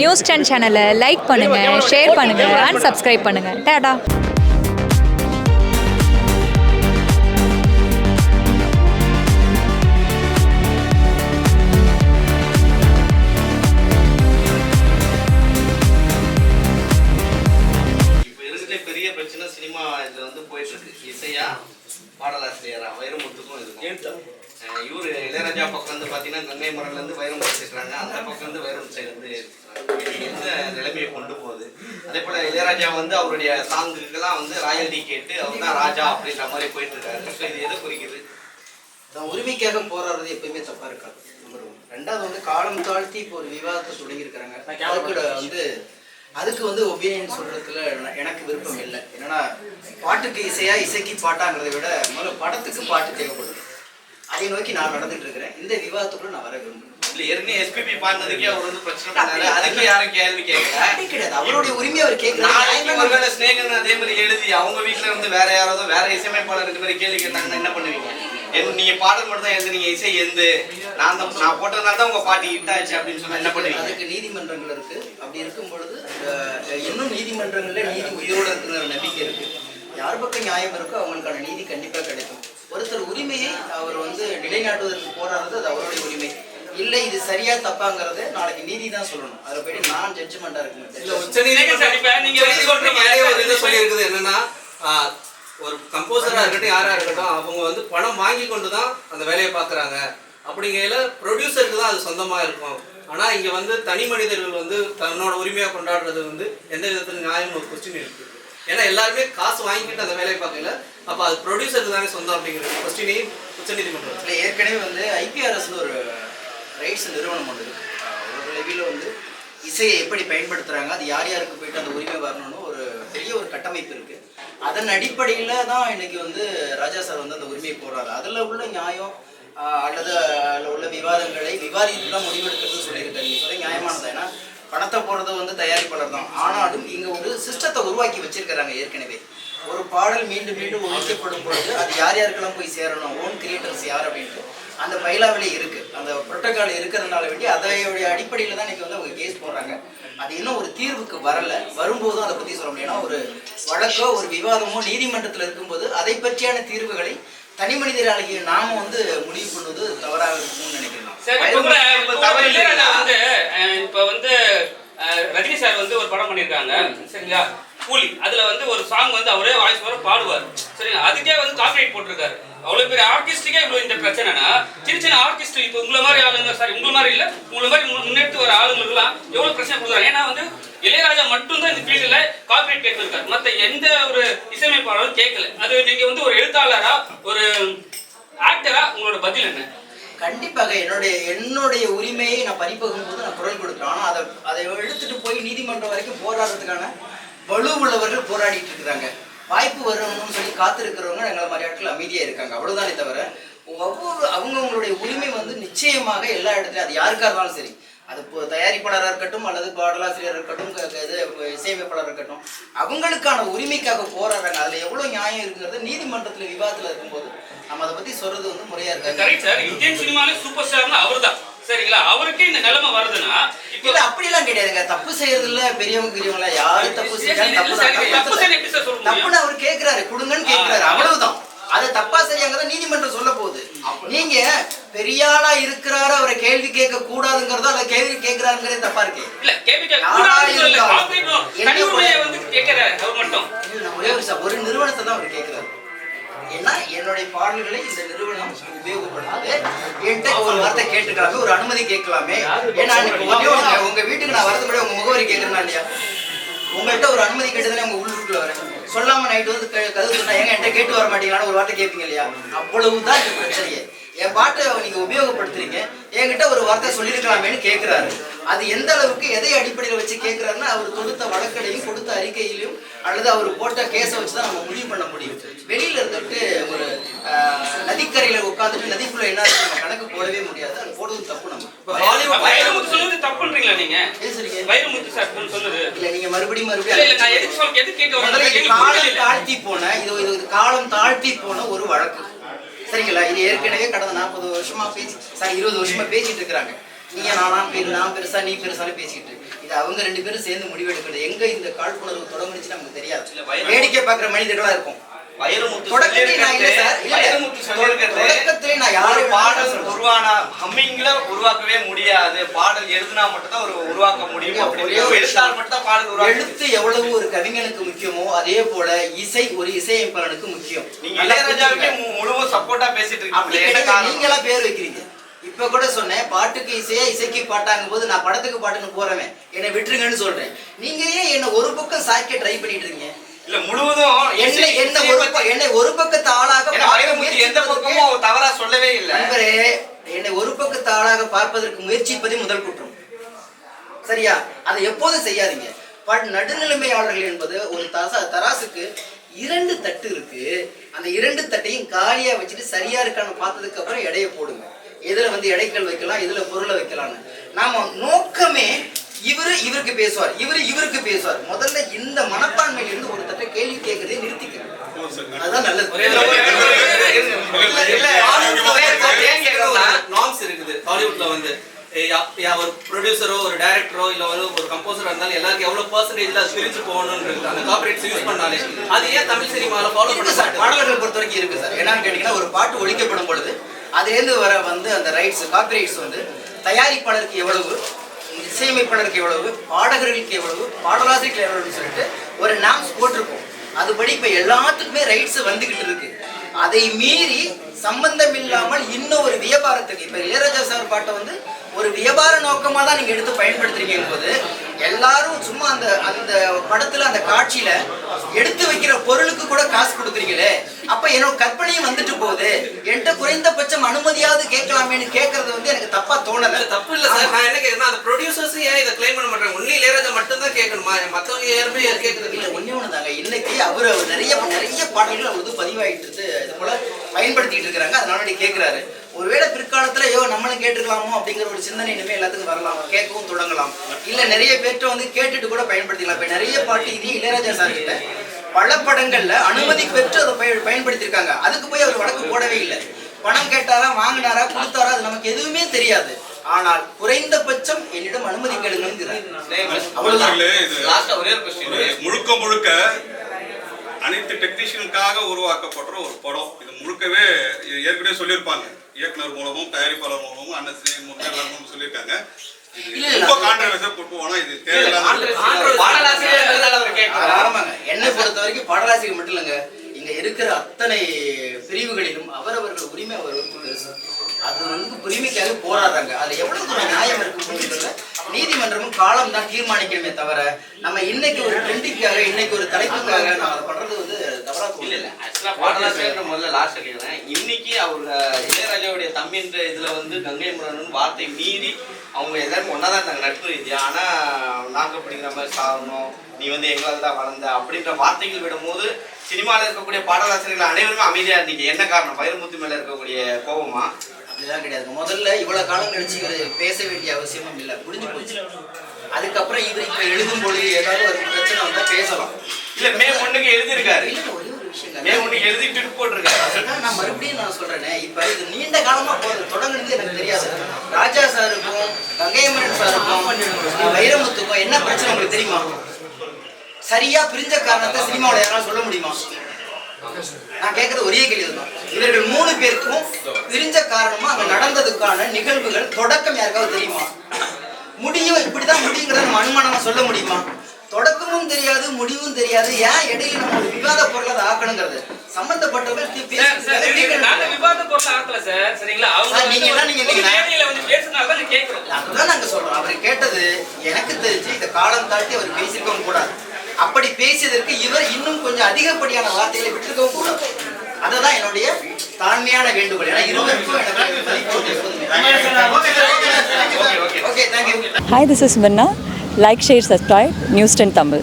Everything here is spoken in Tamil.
நியூஸ் 10 சேனலை லைக் பண்ணுங்கள், ஷேர் பண்ணுங்கள் அண்ட் சப்ஸ்கிரைப் பண்ணுங்கள். டாடா. சினிமா இதுல வந்து போயிட்டு இருக்கு. இசையா பாடலாசிரியரா வைரமுத்துக்கும் இருக்கும். இவரு இளையராஜா பக்கம் வந்து பாத்தீங்கன்னா கங்கை மரம்ல இருந்து வைரமுத்து சேர்க்கிறாங்க, அந்த பக்கம் வந்து வைரமுத்து சைடு வந்து எந்த நிலைமையை கொண்டு போகுது. அதே போல இளையராஜா வந்து அவருடைய சாங்குக்கெல்லாம் வந்து ராயல்டி கேட்டு அவர் தான் ராஜா அப்படின்ற மாதிரி போயிட்டு இருக்காரு. ஸோ இது எதை குறிக்குது? உரிமைக்காக போராடுறது எப்பயுமே தப்பா இருக்காது. ரெண்டாவது வந்து காலம் தாழ்த்தி இப்போ ஒரு விவாதத்தை தொடங்கி இருக்கிறாங்க. அதுக்கு வந்து ஒப்பீனியன் சொல்றதுல எனக்கு விருப்பம் இல்லை. என்னன்னா பாட்டுக்கு இசையா இசைக்கு பாட்டாங்கிறத விட முதல்ல படத்துக்கு பாட்டு தேவைப்படுது. அதை நோக்கி நான் நடந்துட்டு இருக்கிறேன். இந்த விவாதத்துக்குள்ள நான் வர விரும்புகிறேன். இல்லை, ஏற்கனவே எஸ்பிபி பாடினதுக்கே அவர் வந்து பிரச்சனை பண்ணாரு. அதுக்கு யாரும் கேள்வி கேட்கல. கிடையாது, அவருடைய உரிமையை அவர் கேட்கறாங்க. ஸ்நேகன் அதே மாதிரி எழுதி அவங்க வீட்டுல இருந்து வேற யாராவது வேற இசையமைப்பாளர் ரெண்டு பேரும் கேள்வி கேட்டாங்கன்னா என்ன பண்ணுவீங்க? நீங்க பாடல் மட்டும் தான் எழுதுனீங்க, இசை எந்த நான் போட்டதுனால தான் உங்க பாட்டு ஹிட் ஆச்சு அப்படின்னு சொன்னா என்ன பண்ணுவீங்க? அதுக்கு நீதிமன்றங்கள் இருக்கு. அப்படி இருக்கும் பொழுது இன்னும் நீதிமன்றங்கள்ல நீதி உயிரோட இருக்கிற நம்பிக்கை இருக்கு. யார் பக்கம் நியாயம் இருக்கோ அவங்களுக்கான நீதி கண்டிப்பா கிடைக்கும். ஒருத்தர் உரிமையை அவர் வந்து நிலைநாட்டுவதற்கு போராடுறது அது அவருடைய உரிமை. இல்லை இது சரியா தப்பாங்கிறது நாளைக்கு நீதி தான் சொல்லணும். அதில் போயிட்டு நான் ஜட்ஜ்மெண்டா சொல்லியிருக்குது என்னன்னா, ஒரு கம்போசரா இருக்கட்டும் யாரா இருக்கட்டும் அவங்க வந்து பணம் வாங்கி கொண்டு தான் அந்த வேலையை பார்க்குறாங்க. அப்படிங்கையில ப்ரொடியூசருக்கு தான் அது சொந்தமா இருக்கும். ஆனா இங்க வந்து தனி மனிதர்கள் வந்து தன்னோட உரிமையா கொண்டாடுறது வந்து எந்த விதத்துல நியாயம் ஒரு கொஸ்டின் இருக்கு. ஏன்னா எல்லாருமே காசு வாங்கிக்கிட்டு அந்த வேலையை பார்க்கல, அப்ப அது ப்ரொடியூசருக்கு தானே சொந்தம் அப்படிங்கிற கொஸ்டினையும் உச்சநீதிமன்றம் ஏற்கனவே வந்து ஐபிஆர்எஸ்னு ஒரு ரைட்ஸ் நிறுவனம் ஒன்று இருக்கு. ஒரு லெவலில் வந்து இசையை எப்படி பயன்படுத்துறாங்க, அது யார் யாருக்கு போயிட்டு அந்த உரிமை வரணும்னு ஒரு பெரிய ஒரு கட்டமைப்பு இருக்கு. அதன் அடிப்படையில தான் இன்னைக்கு வந்து ராஜா சார் வந்து அந்த உரிமையை போடுறாரு. அதுல உள்ள நியாயம் அல்லது உள்ள விவாதங்களை விவாதித்து தான் முடிவெடுக்கிறது சொல்லியிருக்காரு. நீங்க சொல்ல நியாயமானது. ஏன்னா பணத்தை போடுறது வந்து தயாரிப்பாளர் தான். ஆனாலும் இங்க ஒரு சிஸ்டத்தை உருவாக்கி வச்சிருக்கிறாங்க. ஏற்கனவே ஒரு பாடல் மீண்டும் மீண்டும் ஒழிக்கப்படும் பொழுது அது யார் யாருக்கெல்லாம் போய் சேரணும், ஓன் கிரியேட்டர்ஸ் யார் அப்படின்ட்டு அந்த பயிலாவிலே இருக்கு, அந்த புரோட்டோகால் இருக்கிறதுனால வேண்டி அதையுடைய அடிப்படையில தான் இன்னைக்கு வந்து அவங்க கேஸ் போடுறாங்க. அது இன்னும் ஒரு தீர்வுக்கு வரல. வரும்போதும் அதை பத்தி சொல்ல முடியும். ஏன்னா ஒரு வழக்கோ ஒரு விவாதமோ நீதிமன்றத்தில் இருக்கும்போது அதை பற்றியான தீர்வுகளை தனி மனிதராகிய நாம வந்து முடிவு பண்ணுவது தவறாக இருக்கும்னு நினைக்கிறேன். இப்ப வந்து ரஜினி சார் வந்து ஒரு படம் பண்ணியிருக்காங்க சரிங்களா, கூலி. அதுல வந்து ஒரு சாங் வந்து அவரே வாய்ஸ் வர பாடுவார் சரிங்களா. அதுக்கே வந்து காப்பிரைட் போட்டிருக்காரு. அவ்வளவு பெரிய ஆர்டிஸ்டுக்கே இவ்வளவு இந்த பிரச்சனைனா சின்ன சின்ன ஆர்டிஸ்ட் இப்போ உங்களை மாதிரி ஆளுங்க சாரி உங்களை மாதிரி இல்ல உங்களை மாதிரி முன்னெடுத்து வர ஆளுங்களுக்குலாம் எவ்வளவு பிரச்சனை கொடுக்குறாங்க. ஏன்னா வந்து இளையராஜா மட்டும்தான் இந்த ஃபீல்டுல காப்பிரைட் கேட்டிருக்காரு, மற்ற எந்த ஒரு இசையமைப்பாளரும் கேட்கல. அது நீங்க வந்து ஒரு எழுத்தாளரா ஒரு ஆக்டரா உங்களோட பதில் என்ன? கண்டிப்பாக என்னுடைய உரிமையை நான் பறிப்பகும் போது நான் குரல் கொடுக்குறேன். ஆனா அதை எடுத்துட்டு போய் நீதிமன்றம் வரைக்கும் போராடுறதுக்கான வலு உள்ளவர்கள் போராடிட்டு இருக்கிறாங்க. வாய்ப்பு வரணும்னு சொல்லி காத்திருக்கிறவங்க எங்களை மாதிரி ஆட்கள் அமைதியா இருக்காங்க. அவ்வளவுதானே தவிர அவங்களுடைய உரிமை வந்து நிச்சயமாக எல்லா இடத்துலையும் அது யாருக்கா இருந்தாலும் சரி, அது தயாரிப்பாளராக இருக்கட்டும் அல்லது பாடலாசிரியர் இருக்கட்டும் இசையமைப்பாளர் இருக்கட்டும், அவங்களுக்கான உரிமைக்காக போராடுறாங்க. அதுல எவ்வளவு நியாயம் இருக்குங்கிறது நீதிமன்றத்துல விவாதத்துல இருக்கும்போது நம்ம அதை பத்தி சொல்றது வந்து முறையா இருக்கு. இந்தியன் சினிமாலே சூப்பர் ஸ்டார்னா அவர்தான் சரிங்களா. அவருக்கு இந்த நிலைமை வருதுன்னா இல்ல அப்படிலாம் கிடையாதுங்க. தப்பு செய்யறதுல பெரியவங்க பெரியவங்களா யாரு தப்பு செஞ்சாலும் தப்புன்னு அவர் கேட்கிறாரு, கொடுங்கன்னு கேட்கிறாரு, அவ்வளவுதான். அது தப்பா சரியாங்கிறத நீதிமன்றம் சொல்ல போகுது. நீங்க பெரியாளா இருக்கிறாரு அவரை கேள்வி கேட்க கூடாதுங்கிறதோ அல்ல கேள்வி கேட்கிறாருங்கிறதே தப்பா இருக்கு. இல்ல கேள்வி ஒரு நிறுவனத்தை தான் அவர் கேட்கிறாரு. ஏன்னா என்னுடைய பாடல்களை இந்த நிறுவனம் உபயோகப்படுத்தாது, என்கிட்ட ஒரு வார்த்தை கேட்டுக்கலாமே, ஒரு அனுமதி கேட்கலாமே. ஏன்னா உங்க வீட்டுக்கு நான் வரதுபடி உங்க முகவரி கேட்கறேன்னா இல்லையா, உங்கள்கிட்ட ஒரு அனுமதி கேட்டதுன்னு உங்க உள்ளுக்குள்ள வரேன். சொல்லாம நைட்டு வந்து கதவு சொன்னா எங்க என்கிட்ட கேட்டு வர மாட்டீங்களான்னு ஒரு வார்த்தை கேட்பீங்க இல்லையா, அவ்வளவுதான் இந்த பிரச்சனையே. என் பாட்டை நீங்க உபயோகப்படுத்துறீங்க, என்கிட்ட ஒரு வார்த்தை சொல்லியிருக்கலாமேன்னு கேட்கிறாரு. அது எந்த அளவுக்கு எதை அடிப்படையில் வச்சு கேட்கிறாருன்னா அவர் கொடுத்த வழக்கடையும் கொடுத்த அறிக்கையிலையும் அல்லது அவர் போட்ட கேஸை வச்சுதான் நம்ம முடிவு பண்ண முடியும். வெளியில இருந்துட்டு ஒரு நதிக்கரையில உட்காந்துட்டு நதிக்குள்ள என்ன நம்ம கணக்கு போடவே முடியாது. அது போடுறது தப்பு. நம்ம தப்புன்றீங்களா நீங்க வைரமுத்து சார் சொல்லுது இல்ல, நீங்க மறுபடியும் காலம் தாழ்த்தி போன இது காலம் தாழ்த்தி போன ஒரு வழக்கு சரிங்களா. இது ஏற்கனவே கடந்த 40 வருஷமா 20 வருஷமா பேசிட்டு இருக்கிறாங்க. நீங்க நான் பெருசா நீ பெருசான்னு பேசிக்கிட்டு இது அவங்க 2 பேரும் சேர்ந்து முடிவெடுக்கிறது. எங்க இந்த காழ்ப்புணர்வு தொடங்குச்சுன்னு நமக்கு தெரியாது. வேடிக்கை பார்க்குற மனிதர்களா இருக்கும். தொடக்கத்திலே நான் யாரும் பாடல் உருவான ஹம்மிங்ல உருவாக்கவே முடியாது. பாடல் எழுதுனா மட்டும் தான் ஒரு உருவாக்க முடியும். எழுத்தால் மட்டும் தான் பாடல் உருவாக்க. எழுத்து எவ்வளவு ஒரு கவிஞனுக்கு முக்கியமோ அதே போல இசை ஒரு இசையமைப்பாளனுக்கு முக்கியம். நீங்க இளையராஜாவுக்கே முழுவதும் சப்போர்ட்டா பேசிட்டு இருக்கீங்க. நீங்களா பேர் வைக்கிறீங்க. இப்ப கூட சொன்னேன் பாட்டுக்கு இசையா இசைக்கு பாட்டாங்கும் போது நான் படத்துக்கு பாட்டுன்னு போறவன் என்னை விட்டுருங்கன்னு சொல்றேன். நீங்க ஏன் என்ன ஒரு பக்கம் சாய்க்க ட்ரை பண்ணிட்டு இருக்கீங்க? இல்ல முழுவதும் என்னை ஒரு பக்கத்து ஆளாக எந்த பக்கமும் தவறா சொல்லவே இல்லை. நண்பரே, என்னை ஒரு பக்கத்து ஆளாக பார்ப்பதற்கு முயற்சிப்பதே முதல் குற்றம். சரியா? அதை எப்போதும் செய்யாதீங்க. நடுநிலைமையாளர்கள் என்பது ஒரு தராசுக்கு 2 தட்டு இருக்கு. அந்த 2 தட்டையும் காலியா வச்சுட்டு சரியா இருக்கான்னு பார்த்ததுக்கு அப்புறம் எடையை போடுங்க. எதுல எடைக்கல் வைக்கலாம், எதுல பொருளை வைக்கலாம்னு. நாம நோக்கமே இவருக்கு பேசுவார், இவருக்கு பேசுவார். முதல்ல இந்த மனப்பான்மையில இருந்து ஒரு தட்டை கேள்வி கேட்கறதே நிறுத்திக்கிறேன். அதுதான் நல்லது. நார்ம்ஸ் இருக்குது ஹாலிவுட்ல வந்து ஒரு ப்ரொடியூசரோ ஒரு டைரக்டரோ இல்ல ஒரு கம்போசரோ இருந்தாலும் எல்லாருக்கும் எவ்வளவு பெர்சன்டேஜ்ல அது பிரிச்சு போகணும்ன்றது அந்த கார்ப்பரேட்ஸ் யூஸ் பண்ணாலே அது ஏன் தமிழ் சினிமால ஃபாலோ பண்ண சார்? பாடல்களை பொறுத்த வரைக்கும் இருக்கு சார். என்னன்னு கேட்டீங்கன்னா ஒரு பாட்டு ஒழிக்கப்படும் பொழுது அதுலேருந்து வர அந்த ரைட்ஸ் காப்பிரைட்ஸ் தயாரிப்பாளருக்கு எவ்வளவு, இசையமைப்பாளருக்கு எவ்வளவு, பாடகர்களுக்கு எவ்வளவு, பாடலாசிரியர்களுக்கு எவ்வளவுன்னு சொல்லிட்டு ஒரு நாம்ஸ் போட்டிருக்கோம். அதுபடி இப்ப எல்லாத்துக்குமே ரைட்ஸ் வந்துகிட்டு இருக்கு. அதை மீறி சம்பந்தம் இல்லாமல் இன்னும் ஒரு வியாபாரத்துக்கு இப்ப இளையராஜா சார் பாட்டை ஒரு வியாபார நோக்கமா தான் நீங்க எடுத்து பயன்படுத்துறீங்க போது எல்லாரும் சும்மா அந்த படத்துல அந்த காட்சியில எடுத்து வைக்கிற பொருளுக்கு கூட காசு கொடுக்குறீங்களே, அப்ப என்னோட கற்பனையும் வந்துட்டு போகுது. என்கிட்ட குறைந்தபட்சம் அனுமதியாவது கேட்கலாமேன்னு கேட்கறது எனக்கு தப்பா தோணல. தப்பு இல்ல சார். நான் என்ன கேட்கறேன், அந்த ப்ரொடியூசர்ஸ் ஏன் இதை கிளைம் பண்ண மாட்டாங்க? ஒன்லி இளையராஜா மட்டும் தான் கேட்கணுமா? மத்தவங்க யாருமே கேட்கறது இல்ல. ஒண்ணு தாங்க, இன்னைக்கு அவர் நிறைய பாடல்கள் அவருக்கு பதிவாயிட்டு இருக்கு, இது போல பயன்படுத்திட்டு இருக்கிறாங்க. அதனால கேட்கிறாரு. ஒருவேளை பிற்காலத்துல நம்மளும் கேட்டுக்கலாமோ அப்படிங்கிற ஒரு சிந்தனை இனிமே எல்லாத்துக்கும் வரலாம், கேட்கவும் தொடங்கலாம். இல்ல நிறைய பேர்ட்ட கேட்டுட்டு கூட பயன்படுத்திக்கலாம். இப்ப நிறைய பாட்டு இதே இளையராஜா சார் கிட்ட பல படங்கள்ல அனுமதி பெற்று அதை பயன்படுத்திருக்காங்க. அதுக்கு போய் அவர் வழக்கு போடவே இல்லை. பணம் கேட்டாரா, வாங்கினாரா, கொடுத்தாரா, அது நமக்கு எதுவுமே தெரியாது. ஆனால் குறைந்தபட்சம் என்னிடம் அனுமதி கேளுங்கிறார். முழுக்க முழுக்க அனைத்து டெக்னீஷியனுக்காக உருவாக்கப்படுற ஒரு படம். இது முழுக்கவே ஏற்கனவே சொல்லியிருப்பாங்க, இயக்குனர் மூலமும் தயாரிப்பாளர் மூலமும் அண்ணன் முன்னேற்றம் சொல்லியிருக்காங்க. என்னை பொறுத்த வரைக்கும் பாடலாசிரியர் மட்டும் இல்லைங்க, இங்க இருக்கிற அத்தனை பிரிவுகளிலும் அவரவர்கள் உரிமை அவர்களுக்கு அது உரிமைக்காக போராடுறாங்க. அது எவ்வளவு தூரம் நியாயம் இருக்குன்னு நீதிமன்றமும் காலம் தான் தீர்மானிக்கணுமே தவிர நம்ம இன்னைக்கு ஒரு ட்ரெண்டிங்காக இன்னைக்கு ஒரு தலைப்புக்காக நான் அதை பண்றது தவறா இல்ல. ஆக்சுவலா பாடலாசிரியர் முதல்ல லாஸ்ட் கேட்கிறேன். இன்னைக்கு அவங்க இளையராஜாவுடைய தம்பின்ற இதுல கங்கை முரணன் வார்த்தை மீறி அவங்க எல்லாரும் ஒன்னாதான் இருந்தாங்க நட்பு ரீதியா. ஆனா நாங்க அப்படிங்கிற மாதிரி சாகணும், நீ எங்களால் தான் வளர்ந்த அப்படின்ற வார்த்தைகள் விடும் போது சினிமாவில் இருக்கக்கூடிய பாடலாசிரியர்கள் அனைவருமே அமைதியா இருந்தீங்க. என்ன காரணம்? வைரமுத்து மேல இருக்கக்கூடிய கோபமா? அப்படிதான் கிடையாது. முதல்ல இவ்வளவு காலம் கழிச்சு இவர் பேச வேண்டிய அவசியமும் இல்லை, முடிஞ்சு போச்சு. அதுக்கப்புறம் இவர் இப்ப எழுதும் பொழுது ஏதாவது ஒரு பிரச்சனை வந்தா பேசலாம். இல்ல மே 1க்கு எழுதிருக்காரு, ஒரே ஒரு விஷயம் மே 1க்கு எழுதிட்டு போட்டிருக்காரு. நான் மறுபடியும் சொல்றேனே, இப்ப இது நீண்ட காலமா தொடங்குனது எனக்கு தெரியாது. ராஜா சாருக்கும் கங்கையம்மன் சாருக்கும் வைரமுத்துக்கும் என்ன பிரச்சனை உங்களுக்கு தெரியுமா? சரியா பிரிஞ்ச காரணத்தை சினிமாவில் யாராவது சொல்ல முடியுமா? நான் கேட்கறது ஒரே கேள்விதான். இவர்கள் 3 பேருக்கும் பிரிஞ்ச காரணமா அங்க நடந்ததுக்கான நிகழ்வுகள் தொடக்கம் யாருக்காவது தெரியுமா? முடியும் இப்படிதான் முடியுங்கிறத நம்ம அனுமானமா சொல்ல முடியுமா? தொடக்கமும் தெரியாது, முடிவும் தெரியாது. ஏன் இடையில நம்ம ஒரு விவாத பொருளை அதை ஆக்கணுங்கிறது சம்பந்தப்பட்டவர்கள் விவாத பொருளை ஆக்கல சார். சரிங்களா? அதுதான் நாங்க சொல்றோம். அவர் கேட்டது எனக்கு தெரிஞ்சு இந்த காலம் தாண்டி அவர் பேசிருக்கவும் கூடாது. அப்படி பேசியதற்கு இவர் இன்னும் கொஞ்சம் அதிகப்படியான வார்த்தைகளை விட்டுருக்கவும் கூடாது. அதுதான் என்னுடைய தாழ்மையான வேண்டுகோள். ஏன்னா இருவருக்கும் Hi, this is Minna. Like, share, subscribe. News 10 Tamil.